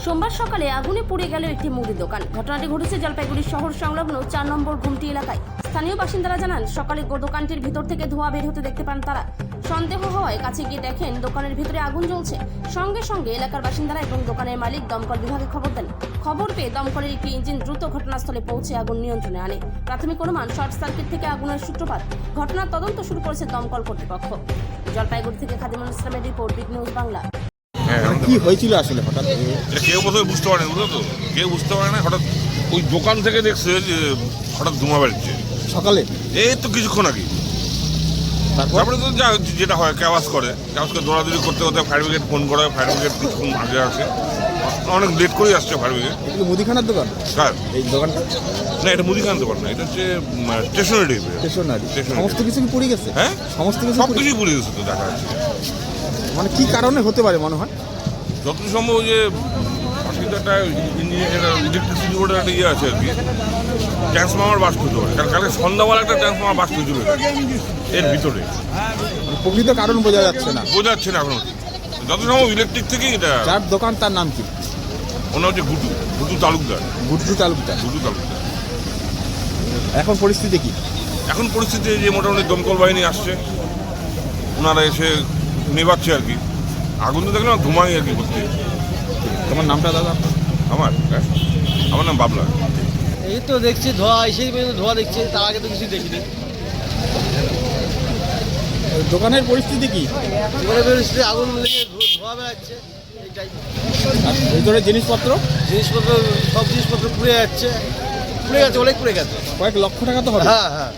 সোমবার সকালে আগুনে পুড়ে গেল একটি মুদির দোকান। ঘটনাটি ঘটেছে জলপাইগুড়ি শহর সংলগ্ন 4 নম্বর ঘুমটি এলাকায়। স্থানীয় বাসিন্দারা জানান, সকালে দোকানটির ভিতর থেকে ধোঁয়া বের হতে দেখতে পান তারা। সন্দেহ হওয়ায় কাছে গিয়ে দেখেন দোকানের ভিতরে আগুন জ্বলছে। সঙ্গে সঙ্গে এলাকার বাসিন্দারা এবং দোকানের মালিক দমকল বিভাগে খবর দেন। খবর পেয়ে দমকলের একটি ইঞ্জিন দ্রুত ঘটনাস্থলে পৌঁছে আগুন নিয়ন্ত্রণে আনে। প্রাথমিক অনুমান শর্ট সার্কিট থেকে আগুনের সূত্রপাত। ঘটনার তদন্ত শুরু করেছে দমকল কর্তৃপক্ষ। জলপাইগুড়ি থেকে খাদিমুল ইসলামের রিপোর্ট, বিগ নিউজ বাংলা। কি হয়েছিল আসলে হঠাৎ? এটা কেউ প্রথমে বুঝতে পারে না, বুঝলো তো, কেউ বুঝতে পারে না। হঠাৎ ওই দোকান থেকে দেখছে যে হঠাৎ ধোঁয়া বেরোচ্ছে সকালে এই তো কিছুক্ষণ আগে। তারপরে তো যা যেটা হয় ক্যাওয়াজ করে দৌড়াদৌড়ি করতে করতে ফায়ার ব্রিগেড ফোন করে। ফায়ার ব্রিগেড কিছুক্ষণ আগে আসে, অনেক লেট করেই আসছে ফায়ার ব্রিগেড। এটা মুদিখানার দোকান? কার এই দোকানটা? না, এটা মুদিখানার দোকান না, এটা হচ্ছে স্টেশনারি। স্টেশনারি। সমস্ত কিছু কি পুড়ে গেছে? হ্যাঁ, সমস্ত কিছু সব কিছুই পুড়ে গেছে তো দেখা যাচ্ছে। মানে কি কারণে হতে পারে মনে হয়? যতদূর সম্ভব যে একটা ইলেকট্রিসিটি বোর্ডের একটা ইয়ে আছে আর কি, ট্রান্সফর্মার বাস্ট হতে পারে। কারণ কালকে সন্ধ্যাবেলা একটা ট্রান্সফর্মার বাস্ট হয়েছিল এর ভিতরে। প্রকৃত কারণ বোঝা যাচ্ছে না এখন। যত সম্ভব ইলেকট্রিক থেকেই এটা। যার দোকান তার নাম কি? ওনার হচ্ছে গুড্ডু তালুকদার। গুড্ডু তালুকদার। এখন পরিস্থিতি কি? এখন পরিস্থিতি যে মোটামুটি দমকল বাহিনী আসছে, ওনারা এসে নেবাচ্ছে আর কি। আগুন তো দেখলাম ধুমাই আর কি করতে। তোমার নামটা দাদা? আমার নাম বাবলা। এই তো দেখছি ধোঁয়া, এসেই পর্যন্ত ধোঁয়া দেখছি, তার আগে তো কিছু দেখিনি। দোকানের পরিস্থিতি কি? এবারে বেরোচ্ছে আগুন লেগে ধোঁয়া বেড়াচ্ছে, এইটাই। আর ভিতরে জিনিসপত্র সব জিনিসপত্র পুড়ে যাচ্ছে, অনেক পুড়ে গেছে। কয়েক লক্ষ টাকা তো হবে। হ্যাঁ।